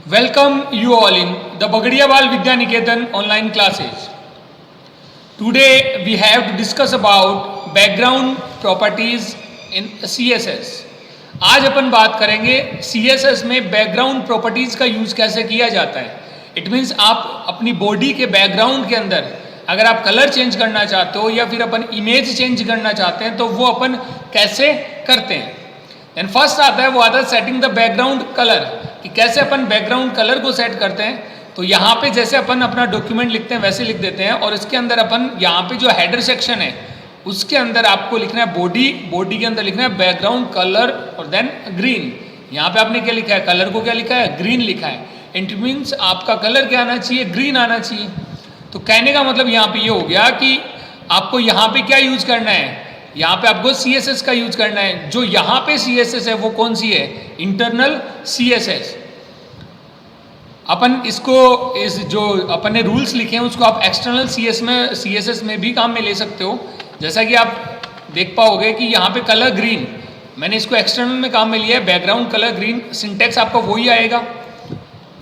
Welcome you all in the Bagadiawal Vidya Niketan online classes. Today we have to discuss about background properties in CSS. आज अपन बात करेंगे CSS में background properties का use कैसे किया जाता है. इट मीन्स आप अपनी बॉडी के बैकग्राउंड के अंदर अगर आप कलर चेंज करना चाहते हो या फिर अपन इमेज चेंज करना चाहते हैं तो वो अपन कैसे करते हैं. एंड फर्स्ट आता है वो आता है सेटिंग द बैकग्राउंड कलर, कि कैसे अपन बैकग्राउंड कलर को सेट करते हैं. तो यहाँ पे जैसे अपन अपना डॉक्यूमेंट लिखते हैं वैसे लिख देते हैं और इसके अंदर अपन यहाँ पे जो हेडर सेक्शन है उसके अंदर आपको लिखना है बॉडी के अंदर लिखना है बैकग्राउंड कलर और देन ग्रीन. यहाँ पे आपने क्या लिखा है, कलर को क्या लिखा है, ग्रीन लिखा है. इट मीन्स आपका कलर क्या आना चाहिए, ग्रीन आना चाहिए. तो कहने का मतलब यहाँ पे ये हो गया कि आपको यहाँ पे क्या यूज करना है, यहाँ पे आपको CSS का यूज करना है. जो यहाँ पे CSS है वो कौन सी है, इंटरनल CSS. अपन इसको इस जो अपन ने रूल्स लिखे हैं उसको आप एक्सटर्नल CSS में भी काम में ले सकते हो. जैसा कि आप देख पाओगे कि यहाँ पे कलर ग्रीन, मैंने इसको एक्सटर्नल में काम में लिया है, बैकग्राउंड कलर ग्रीन. सिंटेक्स आपका वही आएगा,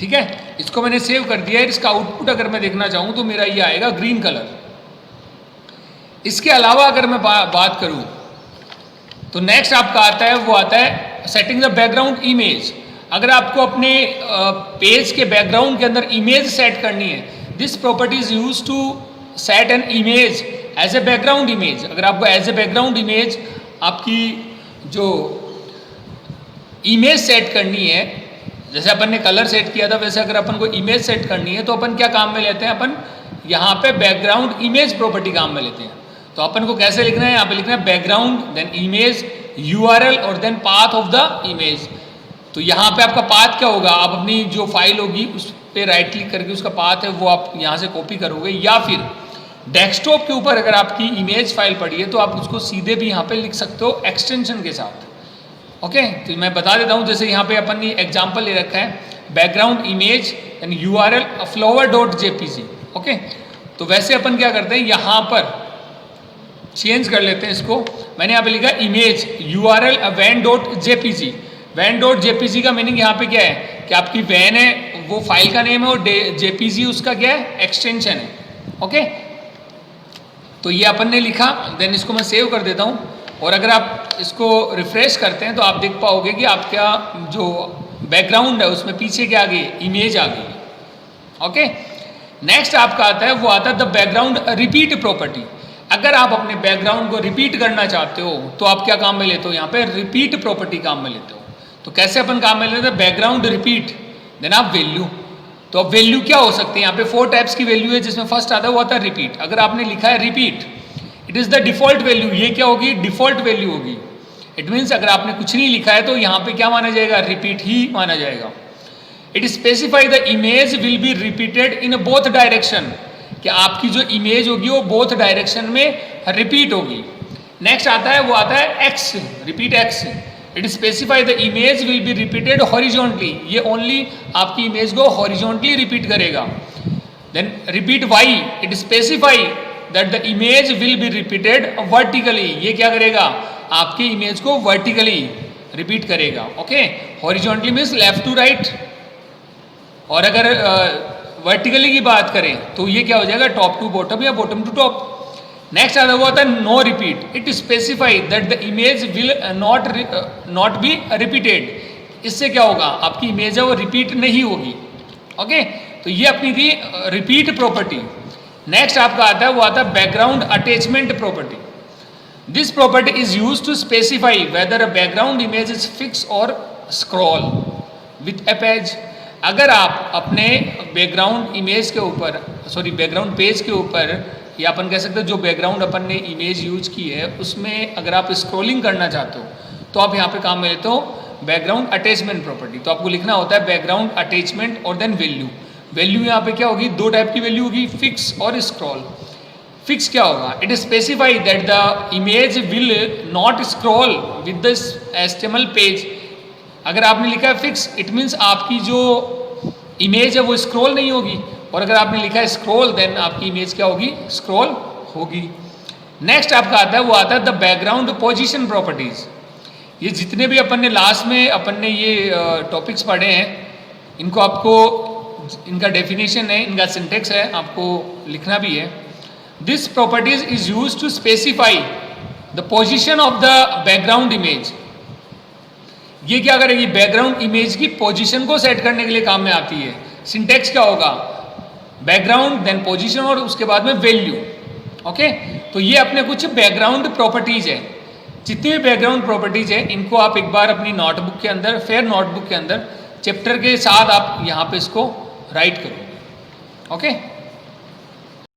ठीक है. इसको मैंने सेव कर दिया है. इसका आउटपुट अगर मैं देखना चाहूँ तो मेरा ये आएगा ग्रीन कलर. इसके अलावा अगर मैं बात करूँ तो नेक्स्ट आपका आता है वो आता है सेटिंग द बैकग्राउंड इमेज. अगर आपको अपने पेज के बैकग्राउंड के अंदर इमेज सेट करनी है, this property is use to set an image as a background image. अगर आपको एज ए बैकग्राउंड इमेज आपकी जो इमेज सेट करनी है, जैसे अपन ने कलर सेट किया था वैसे अगर अपन को इमेज सेट करनी है तो अपन क्या काम में लेते हैं, अपन यहाँ पे बैकग्राउंड इमेज प्रॉपर्टी काम में लेते हैं. तो अपन को कैसे लिखना है, यहाँ पे लिखना है बैकग्राउंड देन इमेज URL और then path of the image. तो यहाँ पे आपका पाथ क्या होगा, आप अपनी जो फाइल होगी उस पर राइट क्लिक करके उसका पाथ है वो आप यहाँ से कॉपी करोगे, या फिर डेस्कटॉप के ऊपर अगर आपकी इमेज फाइल पड़ी है तो आप उसको सीधे भी यहाँ पे लिख सकते हो एक्सटेंशन के साथ. ओके, तो मैं बता देता हूँ. जैसे यहाँ पे अपन ने एग्जाम्पल ले रखा है background image and URL flower.jpg. Okay, तो वैसे अपन क्या करते हैं, यहाँ पर चेंज कर लेते हैं इसको. मैंने यहाँ पे लिखा इमेज URL van.jpg. van.jpg का मीनिंग यहाँ पे क्या है कि आपकी वैन है वो फाइल का नेम है और JPG उसका क्या है, एक्सटेंशन है. ओके, तो ये अपन ने लिखा. देन इसको मैं सेव कर देता हूँ और अगर आप इसको रिफ्रेश करते हैं तो आप देख पाओगे कि आपका जो बैकग्राउंड है उसमें पीछे क्या आ गई, इमेज आ गई. ओके, नेक्स्ट आपका आता है वो आता है द बैकग्राउंड रिपीट प्रॉपर्टी. अगर आप अपने बैकग्राउंड को रिपीट करना चाहते हो तो आप क्या काम में लेते हो, यहाँ पे रिपीट प्रॉपर्टी काम में लेते हो. तो कैसे अपन काम में लेते हैं, बैकग्राउंड रिपीट देन आप वैल्यू. तो अब वैल्यू क्या हो सकती है, यहाँ पे 4 टाइप्स की वैल्यू है जिसमें फर्स्ट आता है वो आता है रिपीट. अगर आपने लिखा है repeat, it is the default value. ये क्या होगी, डिफॉल्ट वैल्यू होगी. इट मीन्स अगर आपने कुछ नहीं लिखा है तो यहाँ पे क्या माना जाएगा, रिपीट ही माना जाएगा. It specify the image will be repeated in both direction, कि आपकी जो इमेज होगी वो बोथ डायरेक्शन में रिपीट होगी. नेक्स्ट आता है वो आता है x, repeat x. It specify the image will be repeated horizontally, ये ओनली आपकी इमेज को हॉरिजॉन्टली रिपीट करेगा. Then repeat y, it specify that the image will be repeated vertically, ये क्या करेगा, आपकी इमेज को वर्टिकली रिपीट करेगा. Okay, horizontally means left to right, और अगर वर्टिकली की बात करें तो ये क्या हो जाएगा, टॉप टू बॉटम या बॉटम टू टॉप. नेक्स्ट आता हुआ था no repeat. It specify that the image will not be repeated. इससे क्या होगा, आपकी इमेज है वो रिपीट नहीं होगी. ओके, तो ये अपनी थी रिपीट प्रॉपर्टी. नेक्स्ट आपका आता है वो आता है background attachment property. This property is use to specify whether a background image is fix और स्क्रॉल विथ ए पेज. अगर आप अपने बैकग्राउंड इमेज के ऊपर, बैकग्राउंड पेज के ऊपर, या अपन कह सकते हैं जो बैकग्राउंड अपन ने इमेज यूज की है उसमें अगर आप स्क्रॉलिंग करना चाहते हो तो आप यहाँ पे काम में लेते हो बैकग्राउंड अटैचमेंट प्रॉपर्टी. तो आपको लिखना होता है बैकग्राउंड अटैचमेंट और देन वैल्यू. वैल्यू यहाँ पे क्या होगी, 2 टाइप की वैल्यू होगी, फिक्स और स्क्रॉल. फिक्स क्या होगा, it specify that the image will not scroll with the HTML page. अगर आपने लिखा है फिक्स, इट मीन्स आपकी जो इमेज है वो स्क्रॉल नहीं होगी, और अगर आपने लिखा है स्क्रॉल देन आपकी इमेज क्या होगी, स्क्रॉल होगी. नेक्स्ट आपका आता है वो आता है द बैकग्राउंड पोजीशन प्रॉपर्टीज. ये जितने भी अपन ने लास्ट में अपन ने ये टॉपिक्स पढ़े हैं इनको आपको, इनका डेफिनेशन है, इनका सिंटेक्स है, आपको लिखना भी है। This properties is use to specify the position of the background image. ये क्या करेगी, बैकग्राउंड इमेज की पोजीशन को सेट करने के लिए काम में आती है। सिंटेक्स क्या होगा, बैकग्राउंड देन पोजीशन और उसके बाद में वैल्यू। ओके, तो ये अपने कुछ बैकग्राउंड प्रॉपर्टीज है। जितनी भी बैकग्राउंड प्रॉपर्टीज है इनको आप एक बार अपनी नोटबुक के अंदर, फेयर नोटबुक के अंदर चैप्टर के साथ आप यहाँ पे इसको राइट करो। ओके।